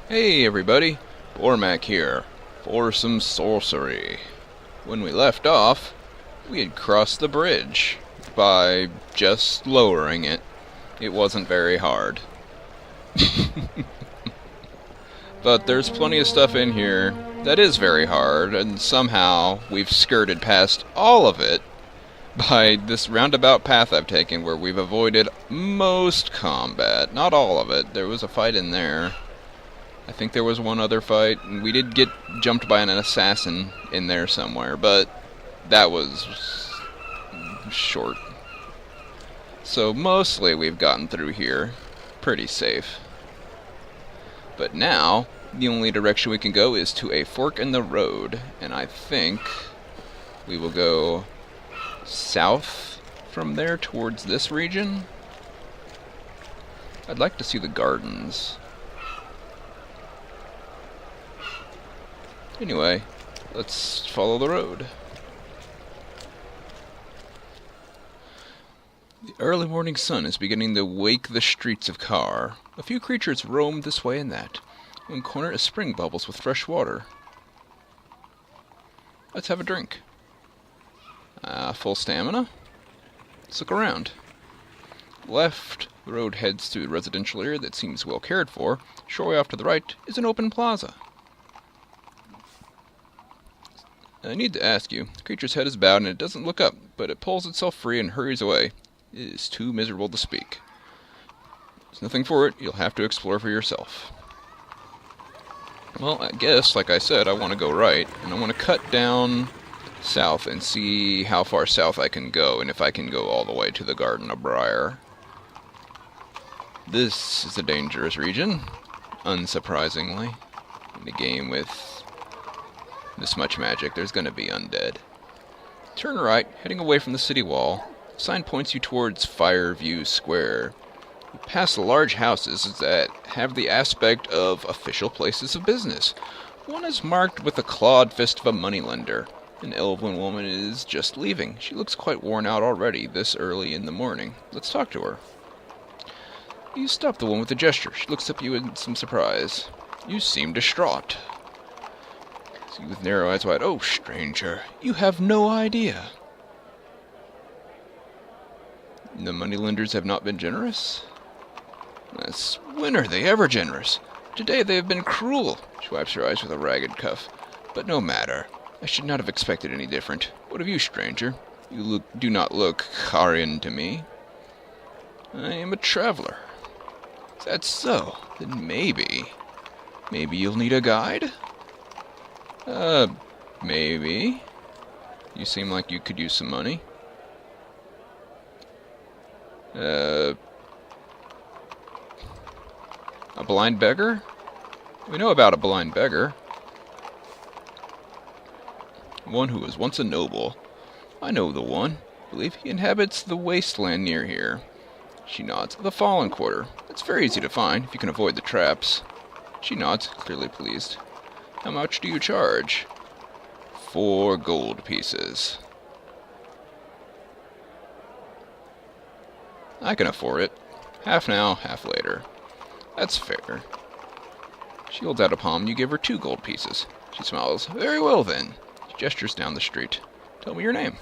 Hey everybody, Bormac here, for some sorcery. When we left off, we had crossed the bridge by just lowering it. It wasn't very hard. But there's plenty of stuff in here that is very hard, and somehow we've skirted past all of it by this roundabout path I've taken where we've avoided most combat. Not all of it. There was a fight in there. I think there was one other fight, and we did get jumped by an assassin in there somewhere, but that was short. So mostly we've gotten through here pretty safe. But now, the only direction we can go is to a fork in the road, and I think we will go south from there towards this region. I'd like to see the gardens. Anyway, let's follow the road. The early morning sun is beginning to wake the streets of Kar. A few creatures roam this way and that. One corner is spring bubbles with fresh water. Let's have a drink. Full stamina? Let's look around. Left, the road heads to a residential area that seems well cared for. Shortly off to the right is an open plaza. I need to ask you, the creature's head is bowed and it doesn't look up, but it pulls itself free and hurries away. It is too miserable to speak. There's nothing for it, you'll have to explore for yourself. Well, I guess, like I said, I want to go right, and I want to cut down south and see how far south I can go, and if I can go all the way to the Garden of Briar. This is a dangerous region, unsurprisingly. In a game with this much magic, there's gonna be undead. Turn right, heading away from the city wall. The sign points you towards Fireview Square. You pass the large houses that have the aspect of official places of business. One is marked with the clawed fist of a moneylender. An elven woman is just leaving. She looks quite worn out already, this early in the morning. Let's talk to her. You stop the woman with a gesture. She looks up at you in some surprise. You seem distraught. With narrow eyes wide, "Oh, stranger, you have no idea." The moneylenders have not been generous? When are they ever generous? Today they have been cruel. She wipes her eyes with a ragged cuff. But no matter. I should not have expected any different. What of you, stranger? You do not look Karian to me. I am a traveler. Is that so? Then maybe you'll need a guide? Maybe. You seem like you could use some money. A blind beggar? We know about a blind beggar. One who was once a noble. I know the one. I believe he inhabits the wasteland near here. She nods. The Fallen Quarter. It's very easy to find, if you can avoid the traps. She nods, clearly pleased. How much do you charge? 4 gold pieces. I can afford it. Half now, half later. That's fair. She holds out a palm and you give her 2 gold pieces. She smiles. Very well then. She gestures down the street. Tell me your name.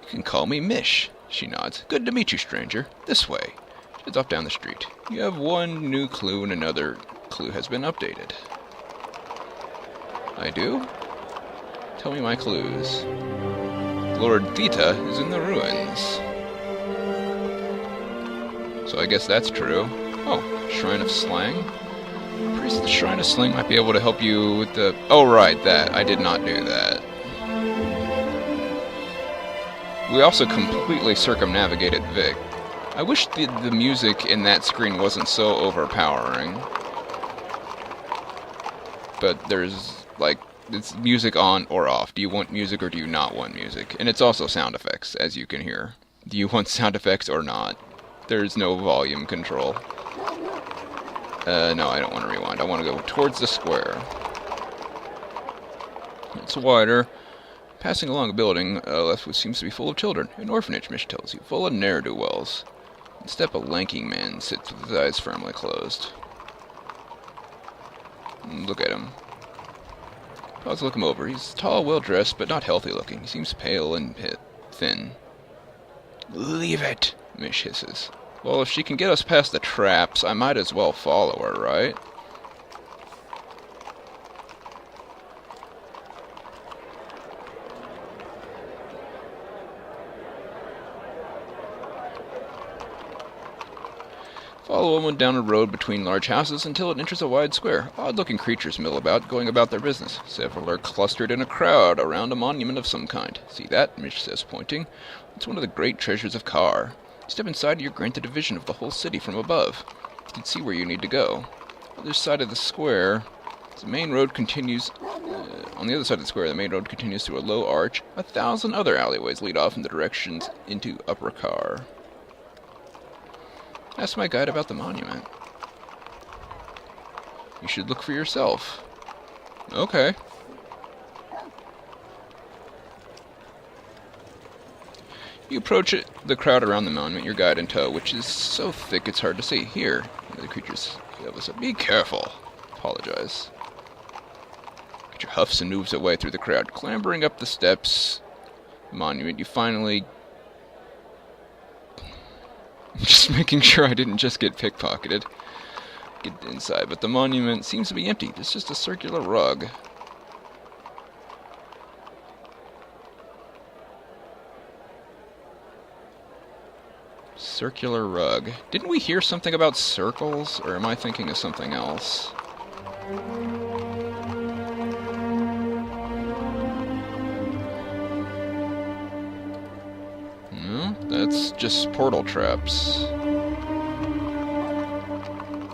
You can call me Mish. She nods. Good to meet you, stranger. This way. She heads off down the street. You have one new clue and another clue has been updated. I do? Tell me my clues. Lord Theta is in the ruins. So I guess that's true. Oh, Shrine of Slang? Priest of the Shrine of Slang might be able to help you with the... Oh, right, that. I did not do that. We also completely circumnavigated Vic. I wish the music in that screen wasn't so overpowering. But there's, like, it's music on or off. Do you want music or do you not want music? And it's also sound effects, as you can hear. Do you want sound effects or not? There's no volume control. No, I don't want to rewind. I want to go towards the square. It's wider. Passing along a building left which seems to be full of children. An orphanage, Mish tells you, full of ne'er-do-wells. Instead, a lanky man sits with his eyes firmly closed. Look at him. Pause to look him over. He's tall, well-dressed, but not healthy-looking. He seems pale and thin. Leave it, Mish hisses. Well, if she can get us past the traps, I might as well follow her, right? Follow a woman down a road between large houses until it enters a wide square. Odd-looking creatures mill about, going about their business. Several are clustered in a crowd around a monument of some kind. See that? Mish says, pointing. It's one of the great treasures of Kar. Step inside and you're granted a vision of the whole city from above. You can see where you need to go. On the other side of the square, the main road continues... on the other side of the square, the main road continues through a low arch. 1,000 other alleyways lead off in the directions into Upper Kar. Ask my guide about the monument. You should look for yourself. Okay. You approach it, the crowd around the monument, your guide in tow, which is so thick it's hard to see. Here, the creatures yell us up. Be careful. Apologize. Creature huffs and moves away through the crowd, clambering up the steps. Monument, you finally... Just making sure I didn't just get pickpocketed. Get inside, but the monument seems to be empty. It's just a circular rug. Circular rug. Didn't we hear something about circles? Or am I thinking of something else? No, that's just portal traps.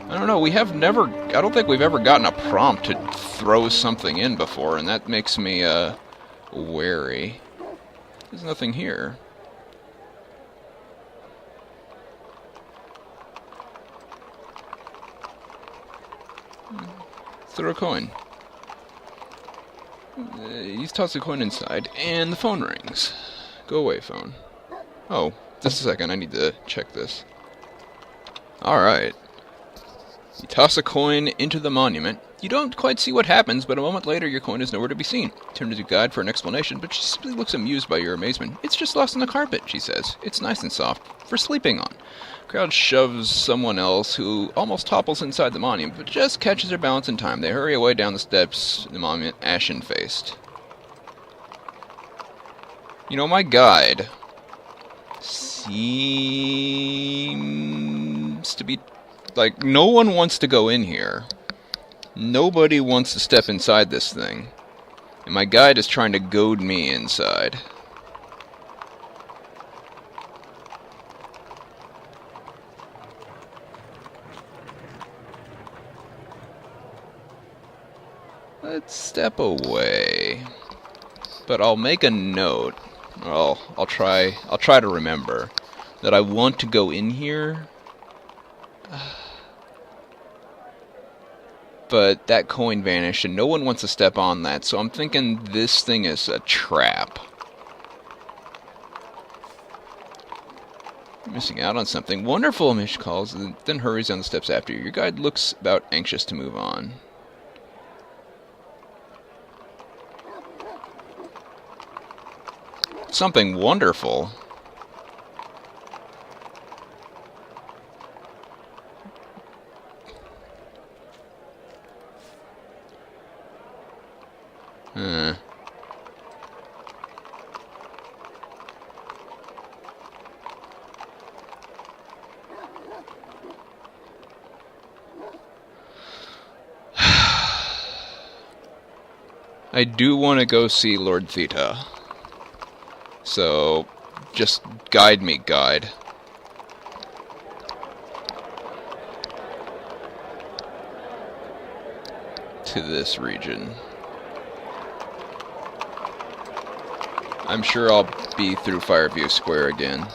I don't know, we have never... I don't think we've ever gotten a prompt to throw something in before, and that makes me, wary. There's nothing here. Throw a coin. You toss a coin inside, and the phone rings. Go away, phone. Oh, just a second, I need to check this. Alright. You toss a coin into the monument. You don't quite see what happens, but a moment later your coin is nowhere to be seen. Turn to your guide for an explanation, but she simply looks amused by your amazement. It's just lost on the carpet, she says. It's nice and soft, for sleeping on. Crowd shoves someone else who almost topples inside the monument, but just catches their balance in time. They hurry away down the steps, the monument ashen-faced. You know, my guide seems to be... like, no one wants to go in here. Nobody wants to step inside this thing. And my guide is trying to goad me inside. Let's step away. But I'll make a note. Well, I'll try to remember that I want to go in here. But that coin vanished and no one wants to step on that, so I'm thinking this thing is a trap. You're missing out on something. Wonderful, Mish calls, and then hurries down the steps after you. Your guide looks about anxious to move on. Something wonderful. I do want to go see Lord Theta. So, just guide me, guide. To this region. I'm sure I'll be through Fireview Square again.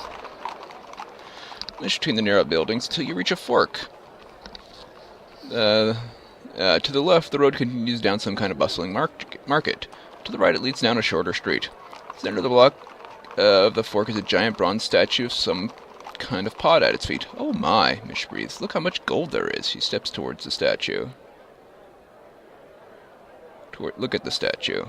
Push between the narrow buildings until you reach a fork. To the left, the road continues down some kind of bustling market. To the right, it leads down a shorter street. At the center of the block of the fork is a giant bronze statue of some kind of pot at its feet. Oh my, Mish breathes. Look how much gold there is. She steps towards the statue. Look at the statue.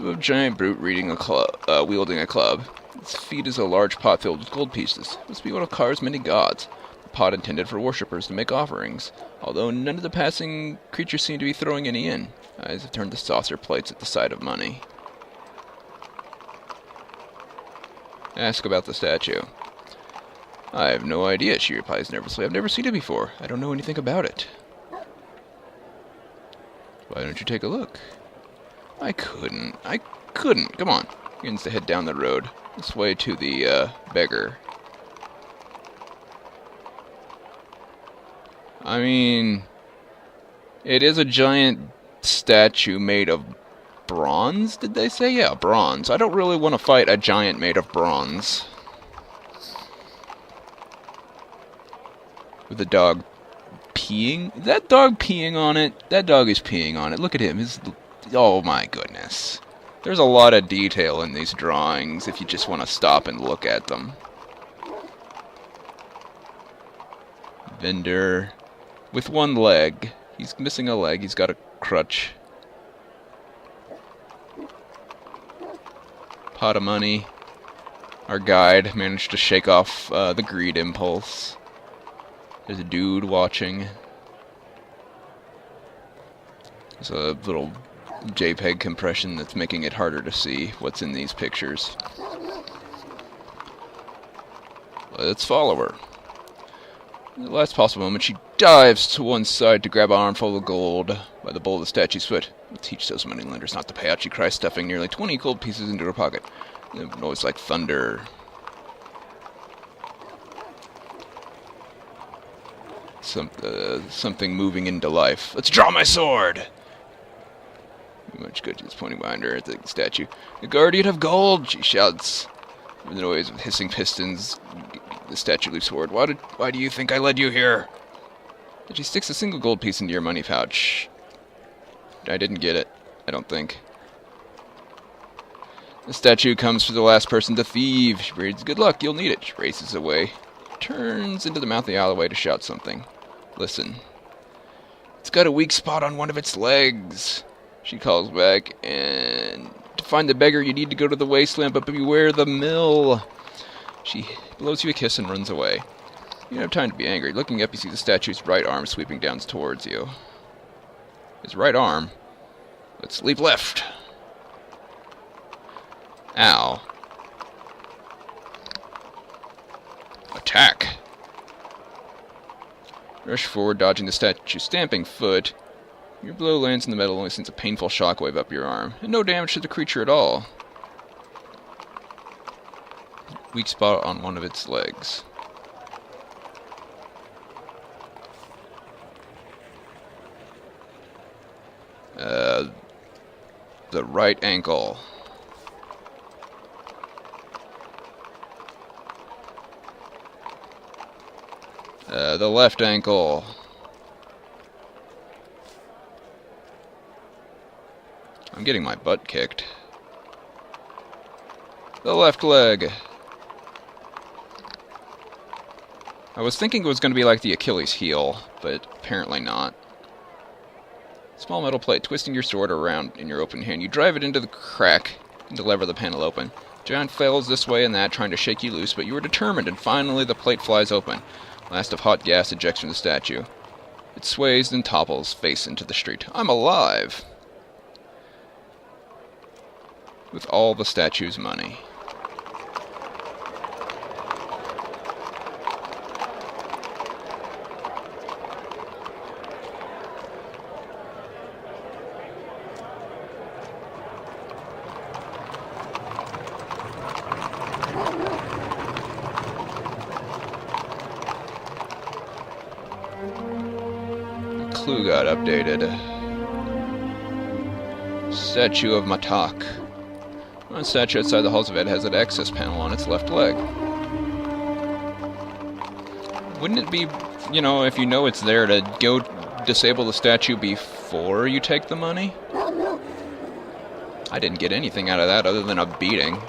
A giant brute wielding a club. Its feet is a large pot filled with gold pieces. Must be one of Kar's many gods. A pot intended for worshippers to make offerings. Although none of the passing creatures seem to be throwing any in. Eyes have turned to saucer plates at the sight of money. Ask about the statue. I have no idea, she replies nervously. I've never seen it before. I don't know anything about it. Why don't you take a look? I couldn't. Come on. Begins to head down the road. This way to the, beggar. I mean, it is a giant statue made of bronze, did they say? Yeah, bronze. I don't really want to fight a giant made of bronze. With a dog peeing? Is that dog peeing on it? That dog is peeing on it. Look at him. Oh my goodness. There's a lot of detail in these drawings if you just want to stop and look at them. Vendor with one leg. He's missing a leg. He's got a crutch. Pot of money. Our guide managed to shake off the greed impulse. There's a dude watching. There's a little JPEG compression that's making it harder to see what's in these pictures. Let's follow her. At the last possible moment, she dives to one side to grab an armful of gold by the bowl of the statue's foot. I'll teach those moneylenders not to pay out, she cries, stuffing nearly 20 gold pieces into her pocket. A noise like thunder. Something moving into life. Let's draw my sword! Much good, she's pointing behind her at the statue. The guardian of gold, she shouts. With the noise of hissing pistons, the statue leaps forward. Why do you think I led you here? And she sticks a single gold piece into your money pouch. I didn't get it, I don't think. The statue comes for the last person to thieve. She breathes, good luck, you'll need it. She races away. Turns into the mouth of the alleyway to shout something. Listen. It's got a weak spot on one of its legs. She calls back, and to find the beggar you need to go to the wasteland, but beware the mill. She blows you a kiss and runs away. You don't have time to be angry. Looking up, you see the statue's right arm sweeping down towards you. His right arm? Let's leap left. Ow. Attack. Rush forward, dodging the statue's stamping foot. Your blow lands in the metal, only sends a painful shockwave up your arm, and no damage to the creature at all. Weak spot on one of its legs. The right ankle. The left ankle. I'm getting my butt kicked. The left leg. I was thinking it was going to be like the Achilles heel, but apparently not. Small metal plate, twisting your sword around in your open hand. You drive it into the crack and lever the panel open. Giant fails this way and that, trying to shake you loose, but you are determined, and finally the plate flies open. Blast of hot gas ejects from the statue. It sways and topples face into the street. I'm alive! With all the statue's money. Clue got updated. Statue of Matak. One statue outside the halls of Ed has an access panel on its left leg. Wouldn't it be, you know, if you know it's there, to go disable the statue before you take the money? I didn't get anything out of that other than a beating.